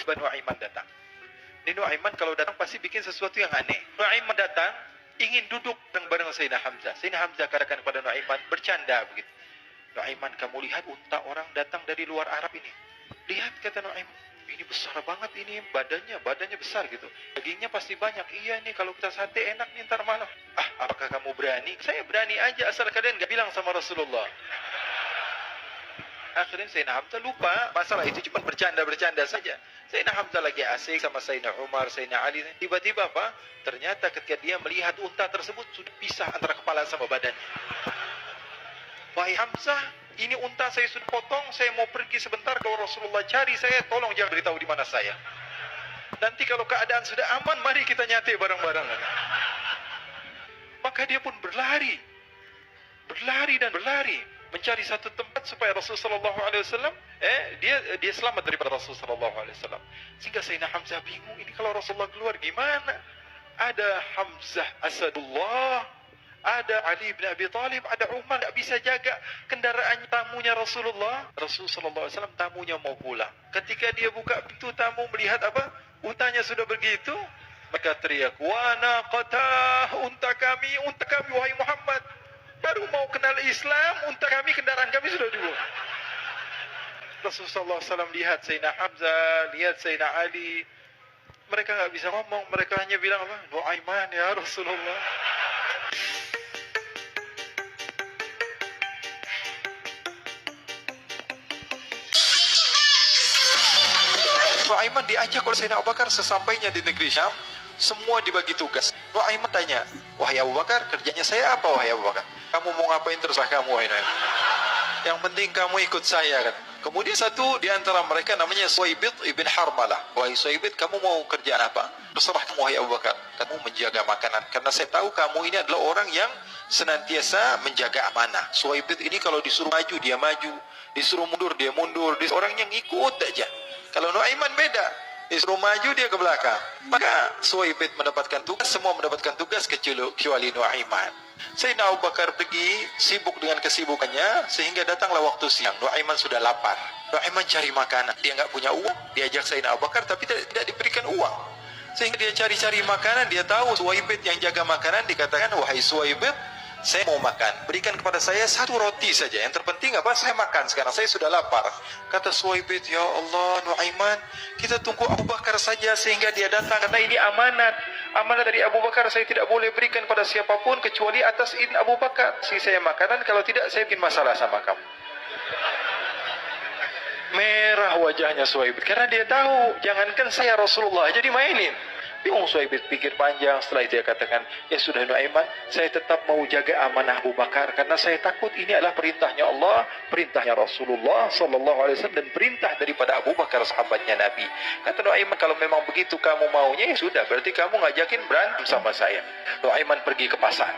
Banu Nuaiman datang. Ini Nuaiman kalau datang pasti bikin sesuatu yang aneh. Nuaiman datang, ingin duduk bareng-bareng Sayyidina Hamzah. Sayyidina Hamzah katakan kepada Nuaiman, bercanda begitu. Nuaiman, kamu lihat unta orang datang dari luar Arab ini. Lihat, kata Nuaiman, ini besar banget ini, badannya besar gitu. Dagingnya pasti banyak. Iya nih, kalau kita sate enak nih ntar malam. Ah, apakah kamu berani? Saya berani aja, asal kalian gak bilang sama Rasulullah. Akhirnya Sayyidina Hamzah lupa masalah itu, cuma bercanda-bercanda saja. Sayyidina Hamzah lagi asik sama Sayyidina Umar, Sayyidina Ali. Tiba-tiba apa? Ternyata ketika dia melihat unta tersebut sudah pisah antara kepala sama badannya. Wahai Hamzah, ini unta saya sudah potong, saya mau pergi sebentar, kalau Rasulullah cari saya, tolong jangan beritahu di mana saya. Nanti kalau keadaan sudah aman, mari kita nyate bareng-bareng. Maka dia pun berlari dan berlari, mencari satu tempat supaya Rasulullah SAW dia selamat daripada Rasulullah SAW. Sehingga Sayyidina Hamzah bingung, ini kalau Rasulullah keluar gimana? Ada Hamzah Asadullah, ada Ali bin Abi Thalib, ada Umar, tak bisa jaga kendaraan tamunya Rasulullah. Rasulullah SAW tamunya mau pulang. Ketika dia buka pintu tamu melihat apa? Untanya sudah begitu, maka teriak, "Wa naqatah, unta kami, wahai Muhammad. Baru mau kenal Islam, unta kami, kendaraan kami sudah dulu." Rasulullah SAW lihat Sayyidina Hamzah, lihat Sayyidina Ali. Mereka nggak bisa ngomong, mereka hanya bilang apa? Nuaiman ya Rasulullah. Nuaiman diajak oleh Sayyidina Abu Bakar. Sesampainya di negeri Syam, semua dibagi tugas. Nuaiman tanya, "Wahai Abu Bakar, kerjanya saya apa wahai Abu Bakar?" "Kamu mau ngapain terserah kamu wahai Nuaiman. Yang penting kamu ikut saya," kan. Kemudian satu di antara mereka namanya Suwaibit ibn Harmalah. "Wahai Suwaibit, kamu mau kerjaan apa?" "Terserah kamu wahai Abu Bakar. Kamu menjaga makanan, karena saya tahu kamu ini adalah orang yang senantiasa menjaga amanah." Suwaibit ini kalau disuruh maju dia maju, disuruh mundur dia mundur, orang yang ikut aja. Kalau Nuaiman beda, disuruh maju dia ke belakang. Maka Suwaibit mendapatkan tugas, semua mendapatkan tugas kecuali Nuaiman. Sayyidina Abu Bakar pergi sibuk dengan kesibukannya, sehingga datanglah waktu siang. Nuaiman sudah lapar. Nuaiman cari makanan. Dia nggak punya uang, diajak Sayyidina Abu Bakar tapi tidak diberikan uang. Sehingga dia cari-cari makanan. Dia tahu Suwaibit yang jaga makanan, dikatakan, "Wahai Suwaibit, saya mau makan, berikan kepada saya satu roti saja. Yang terpenting apa? Saya makan sekarang, saya sudah lapar." Kata Suwaibit, "Ya Allah, Nuaiman, kita tunggu Abu Bakar saja sehingga dia datang, karena ini amanat. Amanat dari Abu Bakar, saya tidak boleh berikan pada siapapun kecuali atas izin Abu Bakar. Si saya makanan, kalau tidak saya bikin masalah sama kamu." Merah wajahnya Suwaibit, karena dia tahu, jangankan saya Rasulullah jadi mainin. Bingung Suwaibit, pikir panjang. Setelah itu dia katakan, "Ya sudah Nuaiman, saya tetap mau jaga amanah Abu Bakar, karena saya takut ini adalah perintahnya Allah, perintahnya Rasulullah SAW, dan perintah daripada Abu Bakar sahabatnya Nabi." Kata Nuaiman, "Kalau memang begitu kamu maunya, ya sudah, berarti kamu ngajakin berantem sama saya." Nuaiman pergi ke pasar.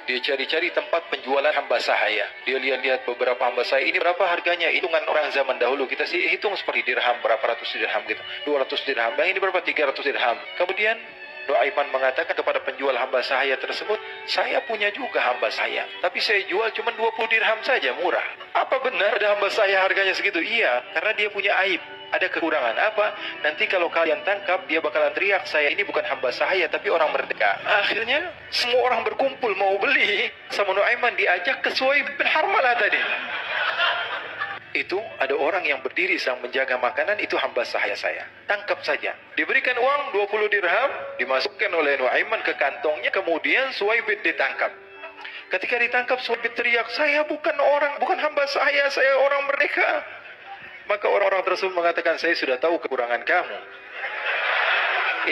Dia cari-cari tempat penjualan hamba sahaya. Dia lihat-lihat beberapa hamba sahaya. Ini berapa harganya? Hitungan orang zaman dahulu. Kita sih hitung seperti dirham, berapa ratus dirham gitu. 200 dirham. Yang ini berapa? 300 dirham. Kemudian Nuaiman mengatakan kepada penjual hamba sahaya tersebut, "Saya punya juga hamba saya, tapi saya jual cuma 20 dirham saja, murah." "Apa benar ada hamba saya harganya segitu?" "Iya, karena dia punya aib, ada kekurangan." "Apa?" "Nanti kalau kalian tangkap, dia bakalan teriak, saya ini bukan hamba sahaya tapi orang merdeka." Akhirnya semua orang berkumpul mau beli. Sama Nuaiman diajak ke Suwaibit bin Harmalah tadi. Itu ada orang yang berdiri sedang menjaga makanan, itu hamba sahaya saya, tangkap saja. Diberikan uang 20 dirham, dimasukkan oleh Nuaiman ke kantongnya, kemudian Suwaibit ditangkap. Ketika ditangkap, Suwaibit teriak, "Saya bukan hamba saya orang merdeka." Maka orang-orang tersebut mengatakan, "Saya sudah tahu kekurangan kamu.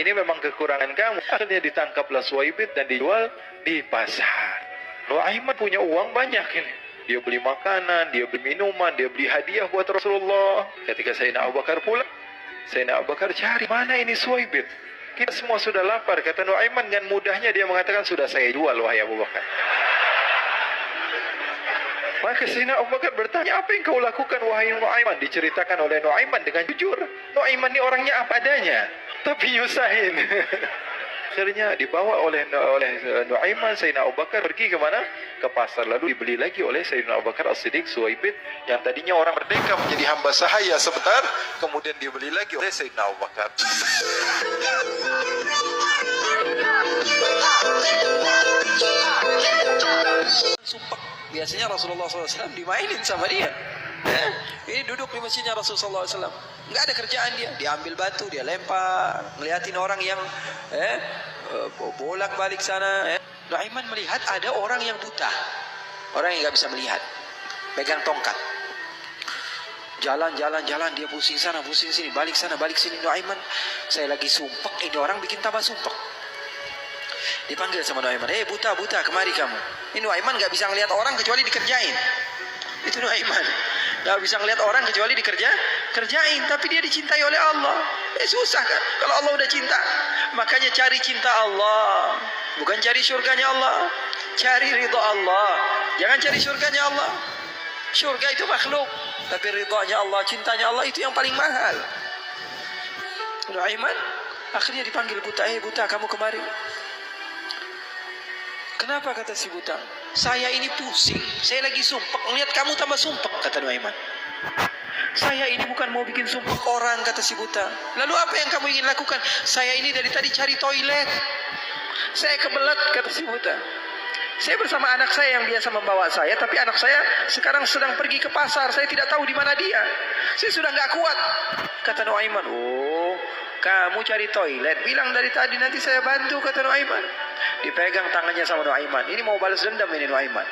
Ini memang kekurangan kamu." Akhirnya ditangkaplah Suwaibit dan dijual di pasar. Nuaiman punya uang banyak ini. Dia beli makanan, dia beli minuman, dia beli hadiah buat Rasulullah. Ketika Sayyidina Abu Bakar pulang, Sayyidina Abu Bakar cari, "Mana ini Suwaibit? Kita semua sudah lapar." Kata Nuaiman dengan mudahnya dia mengatakan, "Sudah saya jual wahai Abu Bakar." Maka Sayyidina Abu Bakar bertanya, "Apa yang kau lakukan wahai Nuaiman?" Diceritakan oleh Nuaiman dengan jujur. Nuaiman ini orangnya apa adanya, tapi nyusahin. Akhirnya dibawa oleh Nuaiman Sayyidina Abu Bakar pergi ke mana? Ke pasar. Lalu dibeli lagi oleh Sayyidina Abu Bakar As-Siddiq Suwaibit yang tadinya orang merdeka menjadi hamba sahaya sebentar, kemudian dibeli lagi oleh Sayyidina Abu Bakar. Sumpah. Biasanya Rasulullah SAW dimainin sama dia. Ini duduk di masjidnya Rasulullah SAW, nggak ada kerjaan dia ambil batu, dia lempar, ngeliatin orang yang bolak-balik sana. Nuaiman melihat ada orang yang buta, orang yang nggak bisa melihat, pegang tongkat, jalan dia pusing sana pusing sini, balik sana balik sini. Nuaiman, saya lagi sumpek, ini orang bikin tambah sumpek. Dipanggil sama Nuaiman, buta kemari kamu. Ini Nuaiman nggak bisa ngelihat orang kecuali dikerjain. Itu Nuaiman nggak bisa ngelihat orang kecuali kerjain, tapi dia dicintai oleh Allah. Susah kan kalau Allah udah cinta. Makanya cari cinta Allah, bukan cari surganya Allah. Cari ridha Allah, jangan cari surganya Allah. Surga itu makhluk, tapi ridhanya Allah, cintanya Allah itu yang paling mahal. Nuaiman akhirnya dipanggil buta, buta kamu kemari. Kenapa, kata si buta? Saya ini pusing, saya lagi sumpek, ngeliat kamu tambah sumpek, kata Nuaiman. Saya ini bukan mau bikin sumpek orang, kata si buta. Lalu apa yang kamu ingin lakukan? Saya ini dari tadi cari toilet, saya kebelet, kata si buta. Saya bersama anak saya yang biasa membawa saya, tapi anak saya sekarang sedang pergi ke pasar, saya tidak tahu di mana dia. Saya sudah nggak kuat, kata Nuaiman. Oh, kamu cari toilet, bilang dari tadi nanti saya bantu, kata Nuaiman. Dipegang tangannya sama Nuaiman. Ini mau balas dendam ini Nuaiman.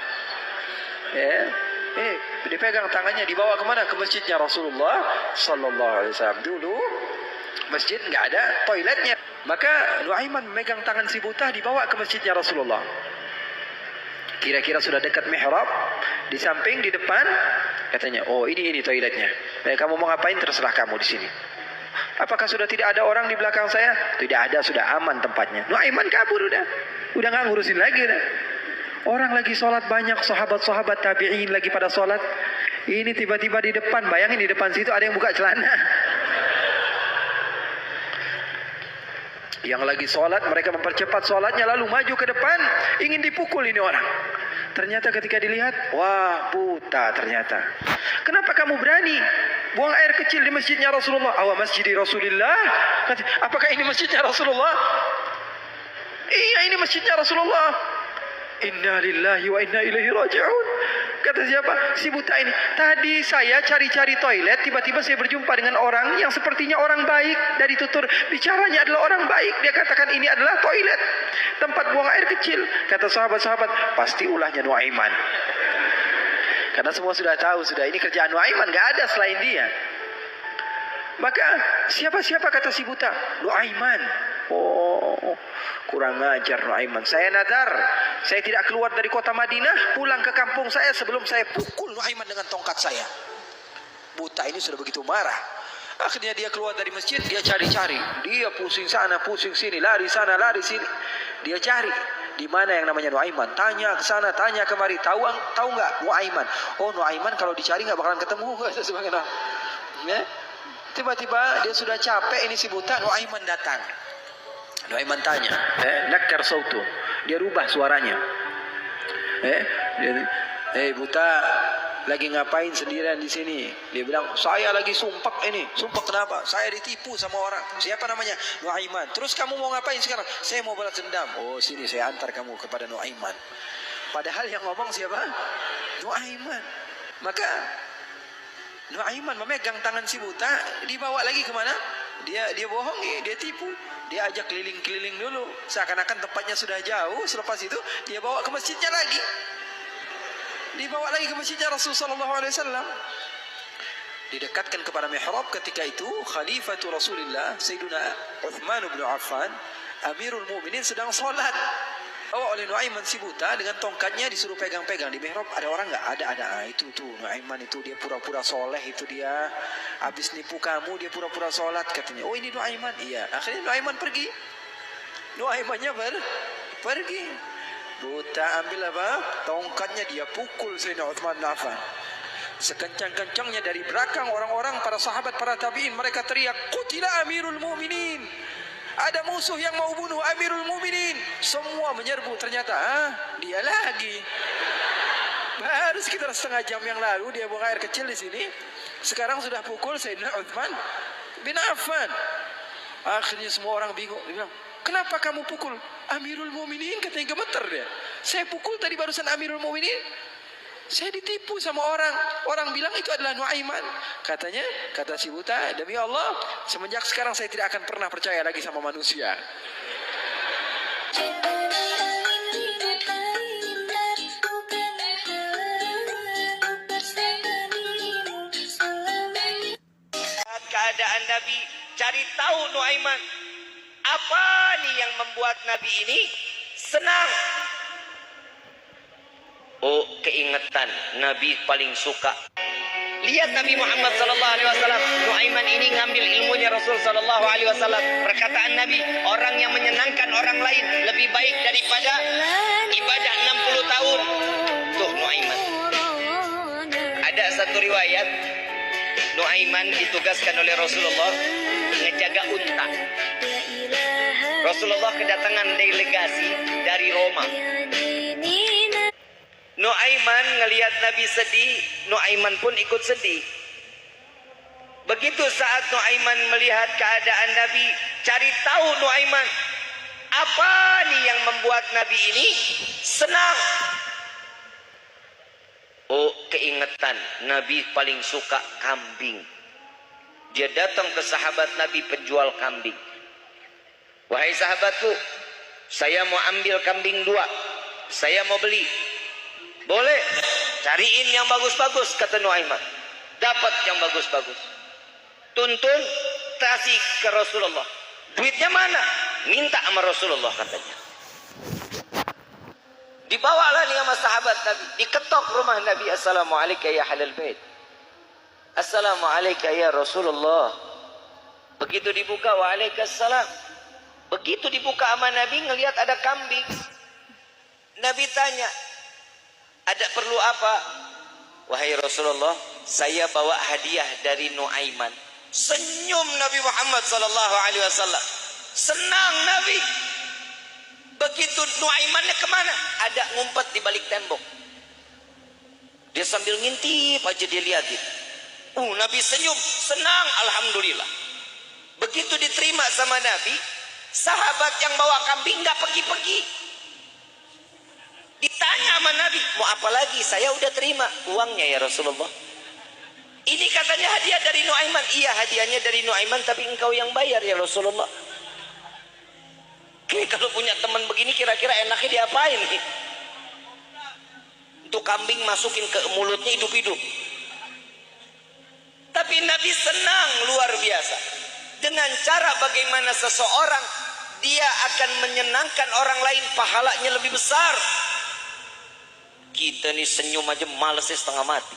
Dipegang tangannya, dibawa kemana? Ke masjidnya Rasulullah Sallallahu Alaihi Wasallam. Dulu masjid nggak ada toiletnya, maka Nuaiman memegang tangan si buta, dibawa ke masjidnya Rasulullah. Kira-kira sudah dekat mihrab, di samping, di depan, katanya, oh ini toiletnya. Kamu mau ngapain terserah kamu di sini. Apakah sudah tidak ada orang di belakang saya? Tidak ada, sudah aman tempatnya. Nuaiman kabur udah nggak ngurusin lagi udah. Orang lagi sholat banyak, sahabat-sahabat tabi'in lagi pada sholat. Ini tiba-tiba di depan, bayangin di depan situ ada yang buka celana. Yang lagi sholat, mereka mempercepat sholatnya, lalu maju ke depan, ingin dipukul ini orang. Ternyata ketika dilihat, wah buta ternyata. Kenapa kamu berani buang air kecil di masjidnya Rasulullah? Awa masjidi Rasulullah. Apakah ini masjidnya Rasulullah? Iya, ini masjidnya Rasulullah. Inna lillahi wa inna ilaihi raji'un. Kata siapa? Si buta ini. Tadi saya cari-cari toilet, tiba-tiba saya berjumpa dengan orang yang sepertinya orang baik. Dari tutur bicaranya adalah orang baik. Dia katakan ini adalah toilet, tempat buang air kecil. Kata sahabat-sahabat, pasti ulahnya Nuaiman. Karena semua sudah tahu, sudah ini kerjaan Nuaiman, gak ada selain dia. Maka siapa kata si buta? Nuaiman. Oh, kurang ajar Nuaiman. Saya nadar, saya tidak keluar dari kota Madinah, pulang ke kampung saya sebelum saya pukul Nuaiman dengan tongkat saya. Buta ini sudah begitu marah. Akhirnya dia keluar dari masjid, dia cari-cari. Dia pusing sana, pusing sini, lari sana, lari sini. Dia cari di mana yang namanya Nuaiman. Tanya ke sana, tanya kemari. Tahu nggak Nuaiman? Oh, Nuaiman kalau dicari nggak bakalan ketemu. Sebagaimana. Ya? Tiba-tiba dia sudah capek, ini si buta. Nuaiman datang. Nuaiman tanya, nakar sautu. Dia rubah suaranya. Buta, lagi ngapain sendirian di sini? Dia bilang, saya lagi sumpek ini. Sumpek kenapa? Saya ditipu sama orang. Siapa namanya? Nuaiman. Terus kamu mau ngapain sekarang? Saya mau balas dendam. Oh, sini saya antar kamu kepada Nuaiman. Padahal yang ngomong siapa? Nuaiman. Maka Nuaiman memegang tangan si buta, dibawa lagi kemana? Dia bohongi, dia tipu. Dia ajak keliling-keliling dulu, seakan-akan tempatnya sudah jauh. Selepas itu dia bawa ke masjidnya lagi. Dibawa lagi ke masjidnya Rasulullah SAW. Didekatkan kepada mihrab. Ketika itu Khalifatul Rasulullah Sayyiduna Uthman bin Affan, Amirul Mu'minin, sedang sholat. Oleh Nuaiman si buta dengan tongkatnya, disuruh pegang-pegang di mihrab. Ada orang nggak? Ada. Itu tuh Nuaiman itu, dia pura-pura soleh itu dia. Habis nipu kamu, dia pura-pura sholat katanya. Oh, ini Nuaiman. Iya. Akhirnya Nuaiman pergi. Nuaimannya pergi. Buta ambil apa? Tongkatnya, dia pukul Sayyidina Uthman bin Affan. Sekencang-kencangnya dari belakang orang-orang, para sahabat, para tabi'in, mereka teriak, "Qutila Amirul Mu'minin." ada musuh yang mau bunuh Amirul Mukminin. Semua menyerbu, ternyata dia lagi. Baru sekitar setengah jam yang lalu dia buang air kecil di sini. Sekarang sudah pukul Sayyidina Utsman bin Affan. Akhirnya semua orang bingung. Dia bilang, kenapa kamu pukul Amirul Mukminin? Katanya gemeter dia. Saya pukul tadi barusan Amirul Mukminin. Saya ditipu sama orang. Orang bilang itu adalah Nuaiman. Katanya, kata si buta, demi Allah, semenjak sekarang saya tidak akan pernah percaya lagi sama manusia. Keadaan Nabi, cari tahu Nuaiman, apa nih yang membuat Nabi ini senang? Oh, keingetan Nabi paling suka. Lihat Nabi Muhammad sallallahu alaihi wasallam, Nuaiman ini ngambil ilmunya Rasul sallallahu alaihi wasallam. Perkataan Nabi, orang yang menyenangkan orang lain lebih baik daripada ibadah 60 tahun. Tuh Nuaiman. Ada satu riwayat, Nuaiman ditugaskan oleh Rasulullah ngejaga unta. Rasulullah kedatangan delegasi dari Roma. Nuaiman ngelihat Nabi sedih, Nuaiman pun ikut sedih. Begitu saat Nuaiman melihat keadaan Nabi, cari tahu Nuaiman, apa nih yang membuat Nabi ini senang? Oh, keingetan Nabi paling suka kambing. Dia datang ke sahabat Nabi penjual kambing. Wahai sahabatku, saya mau ambil kambing 2. Saya mau beli. Boleh, cariin yang bagus-bagus, kata Nuaiman. Dapat yang bagus-bagus. Tuntun, kasih ke Rasulullah. Duitnya mana? Minta sama Rasulullah, katanya. Dibawalah nih sama sahabat Nabi. Diketok rumah Nabi. Assalamualaikum ya halal bait. Assalamualaikum ya Rasulullah. Begitu dibuka, waalaikumsalam. Begitu dibuka sama Nabi, ngelihat ada kambing. Nabi tanya, ada perlu apa? Wahai Rasulullah, saya bawa hadiah dari Nuaiman. Senyum Nabi Muhammad sallallahu alaihi wasallam. Senang Nabi. Begitu Nuaimannya kemana? Ada ngumpet di balik tembok. Dia sambil ngintip aja, dia liatin. Nabi senyum, senang, alhamdulillah. Begitu diterima sama Nabi, sahabat yang bawa kambing nggak pergi-pergi. Ditanya sama Nabi, mau apa lagi? Saya udah terima uangnya ya Rasulullah. Ini katanya hadiah dari Nuaiman. Iya, hadiahnya dari Nuaiman, tapi engkau yang bayar ya Rasulullah. Ini kalau punya teman begini kira-kira enaknya diapain nih? Untuk kambing masukin ke mulutnya hidup-hidup. Tapi Nabi senang luar biasa. Dengan cara bagaimana seseorang dia akan menyenangkan orang lain, pahalanya lebih besar. Kita nih senyum aja malesnya setengah mati.